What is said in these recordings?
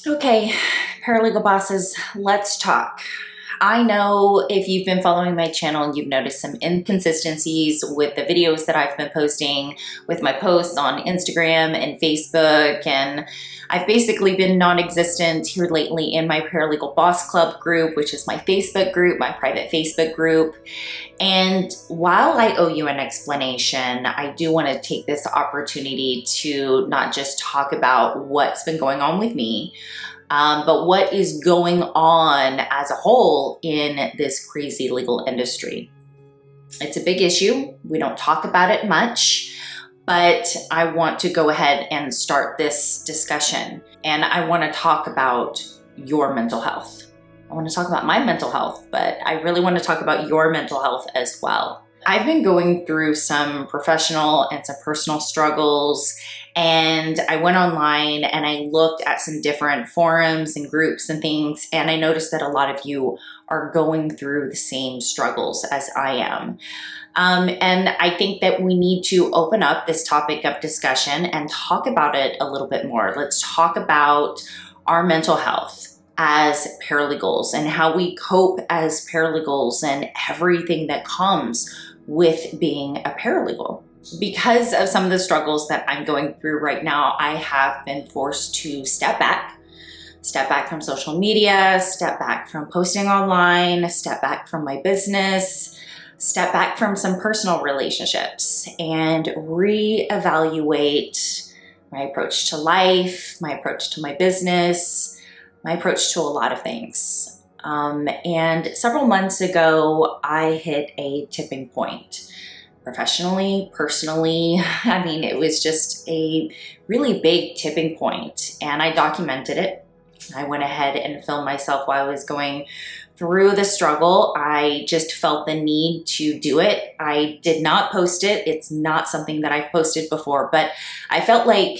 Okay, paralegal bosses, let's talk. I know if you've been following my channel, you've noticed some inconsistencies with the videos that I've been posting, with my posts on Instagram and Facebook, and I've basically been non-existent here lately in my Paralegal Boss Club group, which is my Facebook group, my private Facebook group. And while I owe you an explanation, I do want to take this opportunity to not just talk about what's been going on with me, but what is going on as a whole in this crazy legal industry. It's a big issue. We don't talk about it much, but I want to go ahead and start this discussion. And I want to talk about your mental health. I want to talk about my mental health, but I really want to talk about your mental health as well. I've been going through some professional and some personal struggles, and I went online and I looked at some different forums and groups and things, and I noticed that a lot of you are going through the same struggles as I am. And I think that we need to open up this topic of discussion and talk about it a little bit more. Let's talk about our mental health as paralegals and how we cope as paralegals and everything that comes with being a paralegal. Because of some of the struggles that I'm going through right now, I have been forced to step back from social media, step back from posting online, step back from my business, step back from some personal relationships, and reevaluate my approach to life, my approach to my business, my approach to a lot of things. And several months ago, I hit a tipping point. Professionally, personally, I mean, it was just a really big tipping point, and I documented it. I went ahead and filmed myself while I was going through the struggle. I just felt the need to do it. I did not post it. It's not something that I've posted before, but I felt like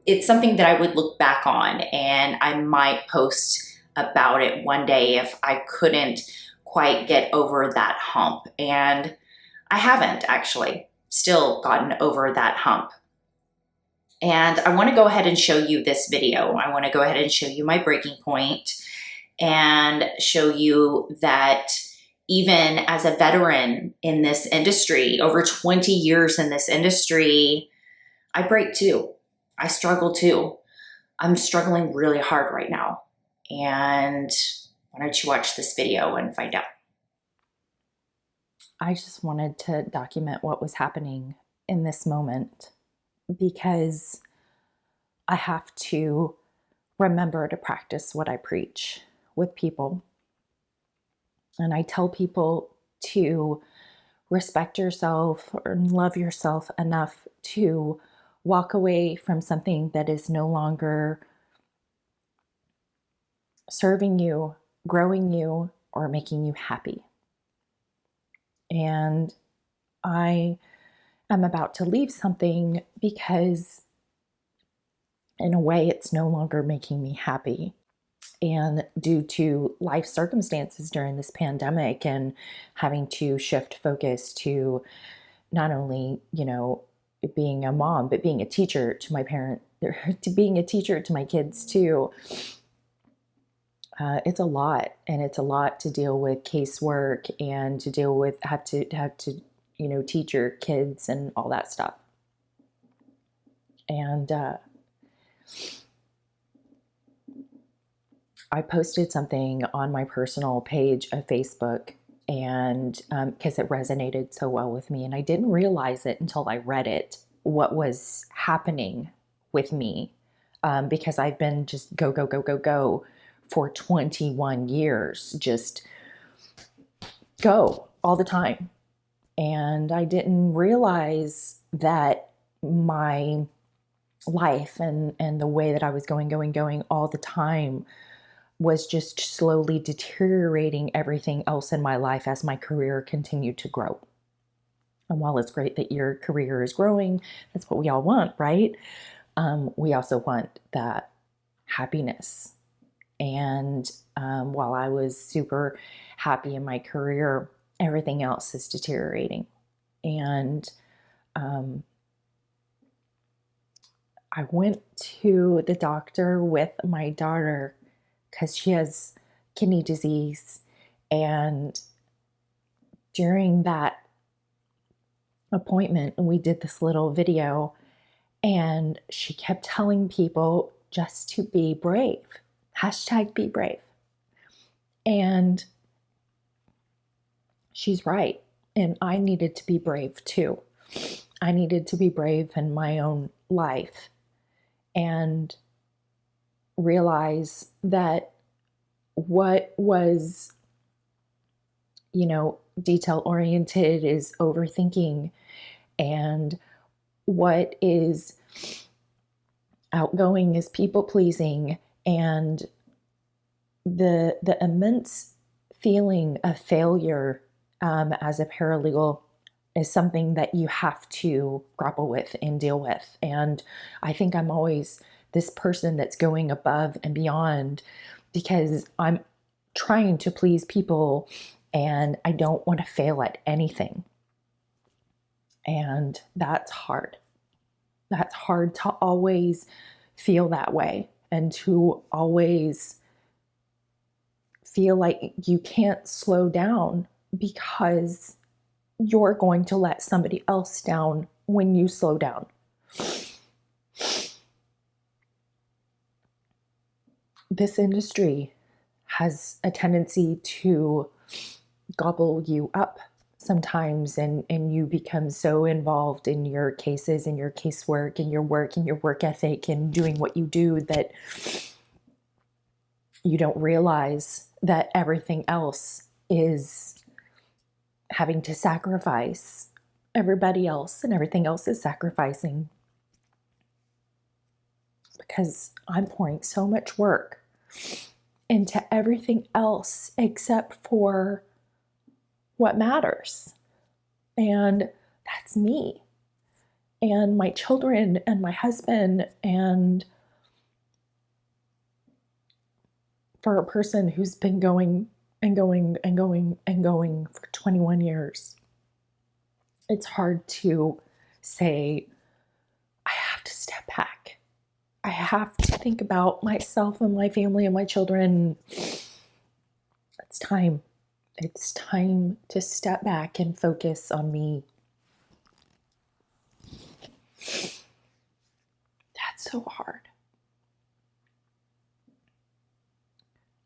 it's something that I would look back on, and I might post about it one day if I couldn't quite get over that hump. And I haven't actually still gotten over that hump. And I want to go ahead and show you this video. I want to go ahead and show you my breaking point and show you that even as a veteran in this industry, over 20 years in this industry, I break too. I struggle too. I'm struggling really hard right now. And why don't you watch this video and find out? I just wanted to document what was happening in this moment because I have to remember to practice what I preach with people. And I tell people to respect yourself or love yourself enough to walk away from something that is no longer serving you, growing you, or making you happy. And I am about to leave something because, in a way, it's no longer making me happy. And due to life circumstances during this pandemic and having to shift focus to not only, being a mom, but being a teacher to my parent, to being a teacher to my kids too. It's a lot, and it's a lot to deal with casework and to deal with have to teach your kids and all that stuff. And I posted something on my personal page of Facebook, and because it resonated so well with me, and I didn't realize it until I read it what was happening with me, because I've been just go go go go go for 21 years, just go all the time. And I didn't realize that my life and the way that I was going all the time was just slowly deteriorating everything else in my life as my career continued to grow. And while it's great that your career is growing, that's what we all want, right? We also want that happiness. And while I was super happy in my career, everything else is deteriorating. And I went to the doctor with my daughter because she has kidney disease. And during that appointment, we did this little video, and she kept telling people just to be brave. Hashtag be brave. And she's right. And I needed to be brave too. I needed to be brave in my own life and realize that what was, detail oriented is overthinking, and what is outgoing is people pleasing, and the immense feeling of failure as a paralegal is something that you have to grapple with and deal with. And I think I'm always this person that's going above and beyond because I'm trying to please people and I don't want to fail at anything. And that's hard. That's hard to always feel that way and to always feel like you can't slow down because you're going to let somebody else down when you slow down. This industry has a tendency to gobble you up sometimes, and you become so involved in your cases and your casework and your work ethic and doing what you do that you don't realize that everything else is having to sacrifice everybody else, and everything else is sacrificing because I'm pouring so much work into everything else except for what matters. And that's me and my children and my husband. And for a person who's been going and going and going and going for 21 years, it's hard to say, I have to step back. I have to think about myself and my family and my children. It's time. It's time to step back and focus on me. That's so hard.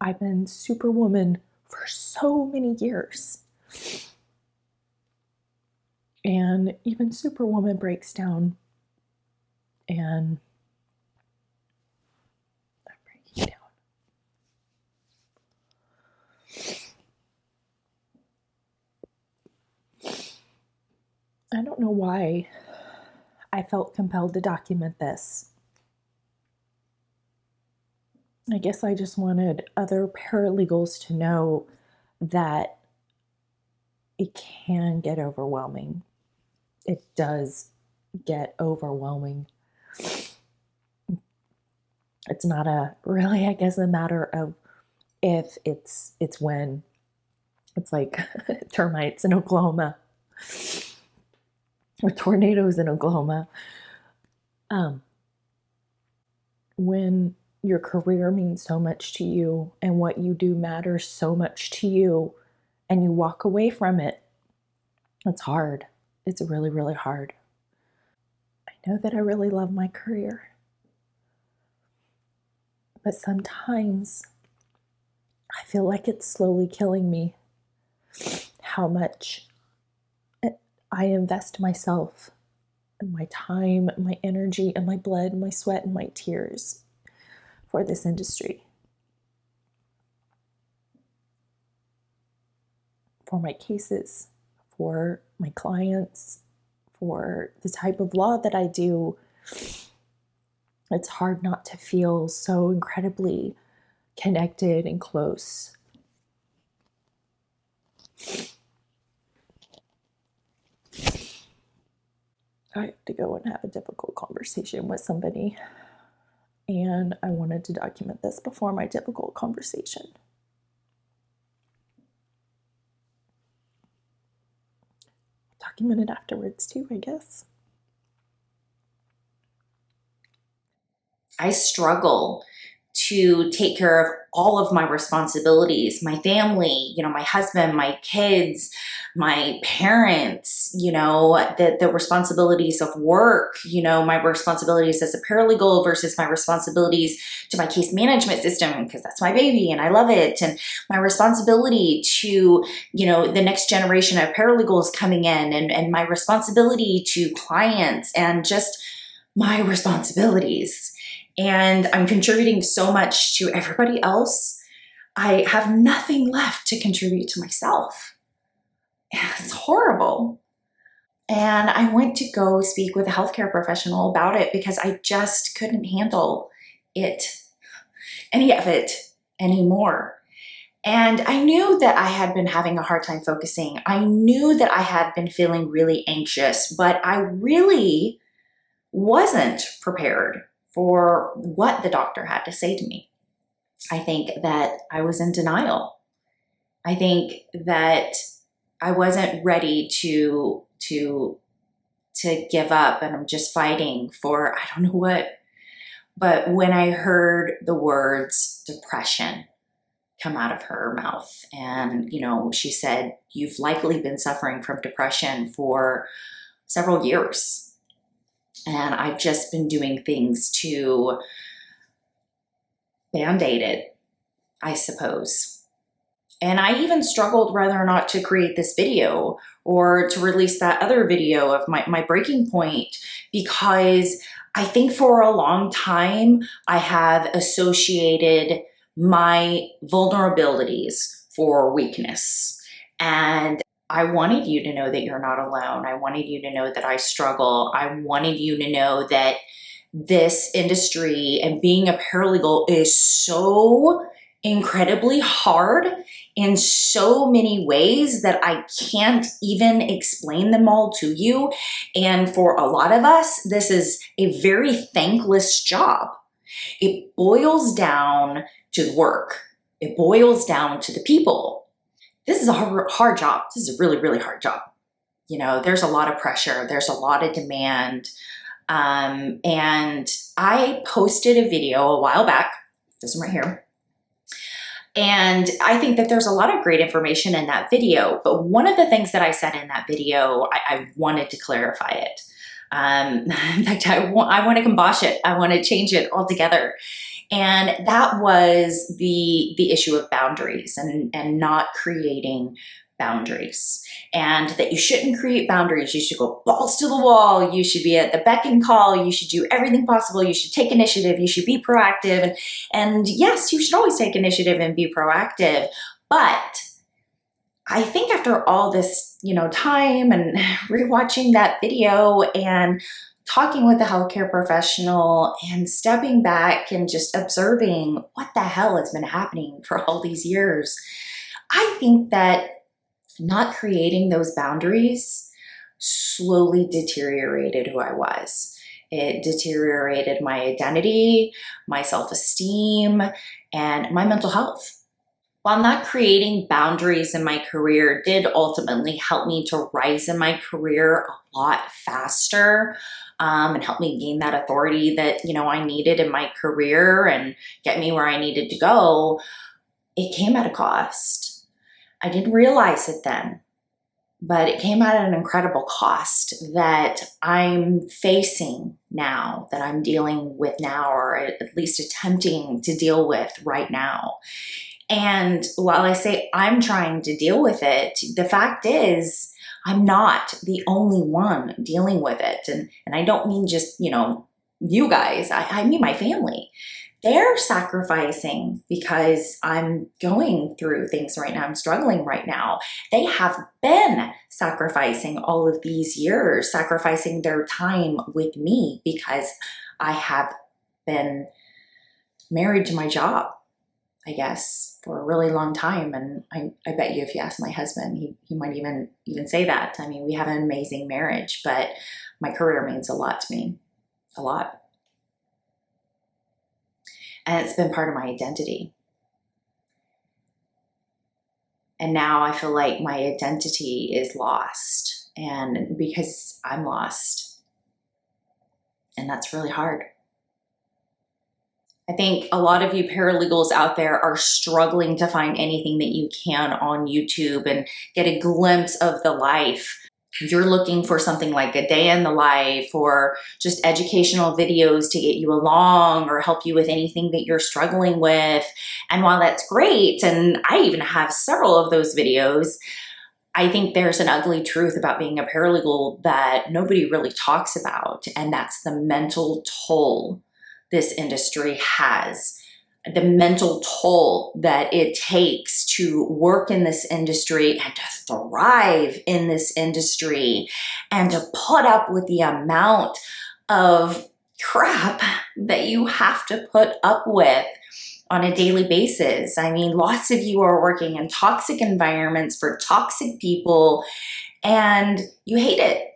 I've been Superwoman for so many years. And even Superwoman breaks down. And I'm breaking down. I don't know why I felt compelled to document this. I guess I just wanted other paralegals to know that it can get overwhelming. It does get overwhelming. It's not a matter of if, it's when. It's like termites in Oklahoma or tornadoes in Oklahoma. When your career means so much to you and what you do matters so much to you and you walk away from it, it's hard. It's really, really hard. I know that I really love my career, but sometimes I feel like it's slowly killing me. How much I invest myself and my time, and my energy, and my blood, and my sweat, and my tears for this industry. For my cases, for my clients, for the type of law that I do. It's hard not to feel so incredibly connected and close. I have to go and have a difficult conversation with somebody, and I wanted to document this before my difficult conversation. Document it afterwards too, I guess. I struggle to take care of all of my responsibilities, my family, my husband, my kids, my parents, the responsibilities of work, my responsibilities as a paralegal versus my responsibilities to my case management system, because that's my baby and I love it. And my responsibility to, the next generation of paralegals coming in, and my responsibility to clients, and just my responsibilities. And I'm contributing so much to everybody else. I have nothing left to contribute to myself. It's horrible. And I went to go speak with a healthcare professional about it because I just couldn't handle any of it anymore. And I knew that I had been having a hard time focusing. I knew that I had been feeling really anxious, but I really wasn't prepared for what the doctor had to say to me. I think that I was in denial. I think that I wasn't ready to give up, and I'm just fighting for I don't know what. But when I heard the words depression come out of her mouth, and she said, "You've likely been suffering from depression for several years." And I've just been doing things to band-aid it, I suppose. And I even struggled whether or not to create this video or to release that other video of my breaking point, because I think for a long time I have associated my vulnerabilities for weakness. And I wanted you to know that you're not alone. I wanted you to know that I struggle. I wanted you to know that this industry and being a paralegal is so incredibly hard in so many ways that I can't even explain them all to you. And for a lot of us, this is a very thankless job. It boils down to the work. It boils down to the people. This is a hard job. This is a really, really hard job. There's a lot of pressure. There's a lot of demand. And I posted a video a while back, this one right here. And I think that there's a lot of great information in that video. But one of the things that I said in that video, I wanted to clarify it. In fact, I want to kibosh it. I want to change it altogether. And that was the issue of boundaries and not creating boundaries. And that you shouldn't create boundaries. You should go balls to the wall. You should be at the beck and call. You should do everything possible. You should take initiative. You should be proactive. And yes, you should always take initiative and be proactive. But I think after all this, time and rewatching that video and talking with a healthcare professional and stepping back and just observing what the hell has been happening for all these years, I think that not creating those boundaries slowly deteriorated who I was. It deteriorated my identity, my self-esteem, and my mental health. While not creating boundaries in my career did ultimately help me to rise in my career a lot faster, and help me gain that authority that, I needed in my career and get me where I needed to go, it came at a cost. I didn't realize it then, but it came at an incredible cost that I'm facing now, that I'm dealing with now, or at least attempting to deal with right now. And while I say I'm trying to deal with it, the fact is I'm not the only one dealing with it. And I don't mean just, you guys, I mean my family. They're sacrificing because I'm going through things right now. I'm struggling right now. They have been sacrificing all of these years, sacrificing their time with me because I have been married to my job, I guess, for a really long time. And I bet you if you ask my husband, he might even say that. I mean, we have an amazing marriage, but my career means a lot to me, a lot. And it's been part of my identity. And now I feel like my identity is lost, and because I'm lost. And that's really hard. I think a lot of you paralegals out there are struggling to find anything that you can on YouTube and get a glimpse of the life. You're looking for something like a day in the life or just educational videos to get you along or help you with anything that you're struggling with. And while that's great, and I even have several of those videos, I think there's an ugly truth about being a paralegal that nobody really talks about, and that's the mental toll this industry has. The mental toll that it takes to work in this industry and to thrive in this industry and to put up with the amount of crap that you have to put up with on a daily basis. I mean, lots of you are working in toxic environments for toxic people and you hate it.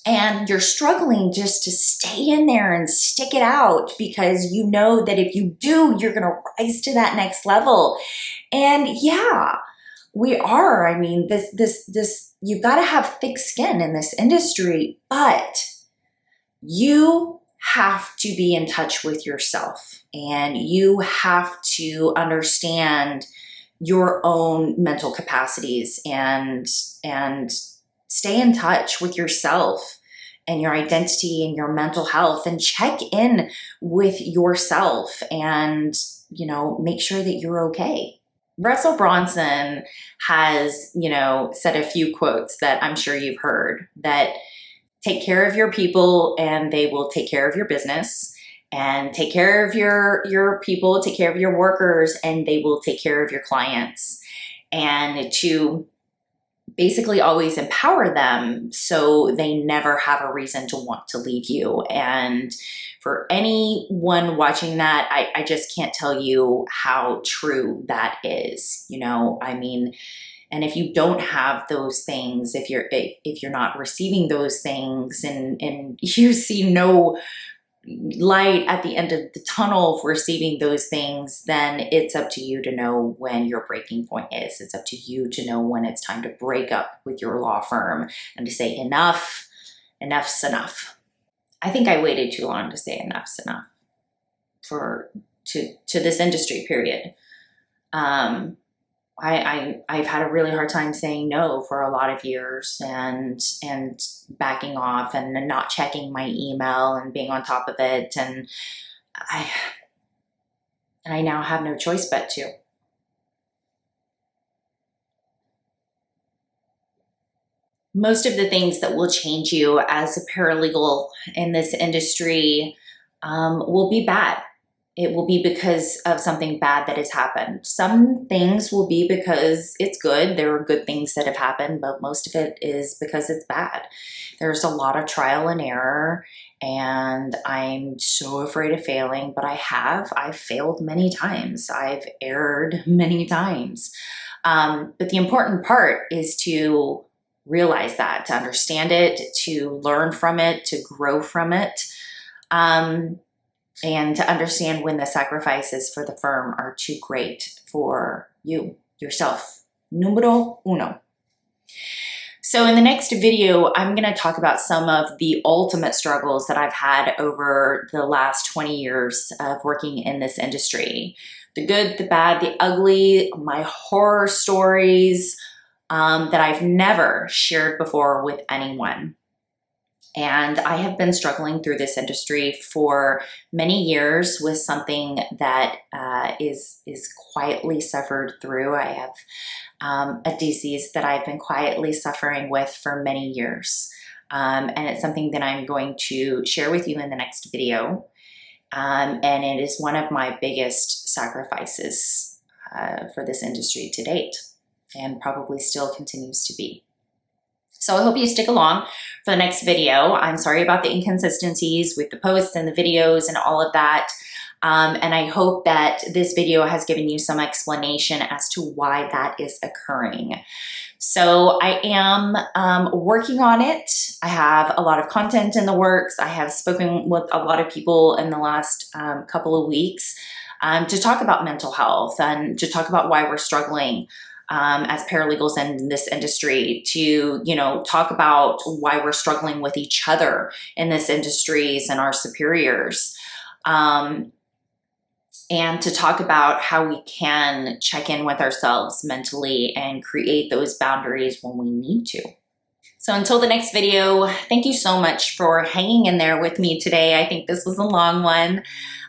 And you're struggling just to stay in there and stick it out because you know that if you do, you're going to rise to that next level. And yeah, we are. I mean, you've got to have thick skin in this industry, but you have to be in touch with yourself and you have to understand your own mental capacities and stay in touch with yourself and your identity and your mental health and check in with yourself and, make sure that you're okay. Russell Bronson has, said a few quotes that I'm sure you've heard that take care of your people and they will take care of your business, and take care of your people, take care of your workers, and they will take care of your clients. And to basically always empower them so they never have a reason to want to leave you. And for anyone watching that, I just can't tell you how true that is. I mean, and if you don't have those things, if you're not receiving those things and you see no light at the end of the tunnel for receiving those things, then it's up to you to know when your breaking point is. It's up to you to know when it's time to break up with your law firm and to say enough's enough. I think I waited too long to say enough's enough to this industry, period. I've had a really hard time saying no for a lot of years and backing off and not checking my email and being on top of it. And I now have no choice but to. Most of the things that will change you as a paralegal in this industry will be bad. It will be because of something bad that has happened. Some things will be because it's good. There are good things that have happened, but most of it is because it's bad. There's a lot of trial and error, and I'm so afraid of failing, but I've failed many times. I've erred many times. But the important part is to realize that, to understand it, to learn from it, to grow from it. And to understand when the sacrifices for the firm are too great for you, yourself. Numero uno. So in the next video, I'm going to talk about some of the ultimate struggles that I've had over the last 20 years of working in this industry. The good, the bad, the ugly, my horror stories that I've never shared before with anyone. And I have been struggling through this industry for many years with something that is quietly suffered through. I have a disease that I've been quietly suffering with for many years. And it's something that I'm going to share with you in the next video. And it is one of my biggest sacrifices for this industry to date, and probably still continues to be. So I hope you stick along for the next video. I'm sorry about the inconsistencies with the posts and the videos and all of that. And I hope that this video has given you some explanation as to why that is occurring. So I am working on it. I have a lot of content in the works. I have spoken with a lot of people in the last couple of weeks to talk about mental health and to talk about why we're struggling as paralegals in this industry, to, talk about why we're struggling with each other in this industry and our superiors. and to talk about how we can check in with ourselves mentally and create those boundaries when we need to. So until the next video, thank you so much for hanging in there with me today. I think this was a long one.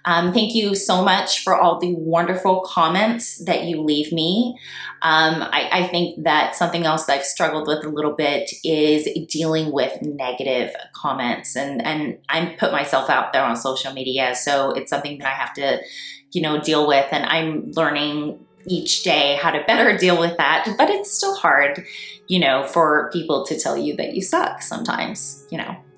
Thank you so much for all the wonderful comments that you leave me. I think that something else that I've struggled with a little bit is dealing with negative comments. And I put myself out there on social media, so it's something that I have to, deal with. And I'm learning each day how to better deal with that, but it's still hard, for people to tell you that you suck sometimes,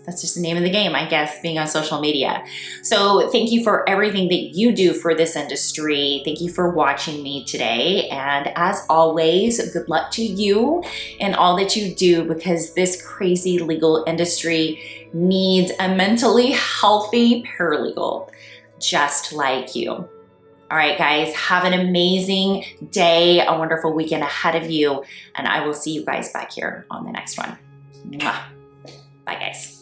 that's just the name of the game, I guess, being on social media. So thank you for everything that you do for this industry. Thank you for watching me today. And as always, good luck to you in all that you do, because this crazy legal industry needs a mentally healthy paralegal just like you. All right, guys, have an amazing day, a wonderful weekend ahead of you, and I will see you guys back here on the next one. Mwah. Bye, guys.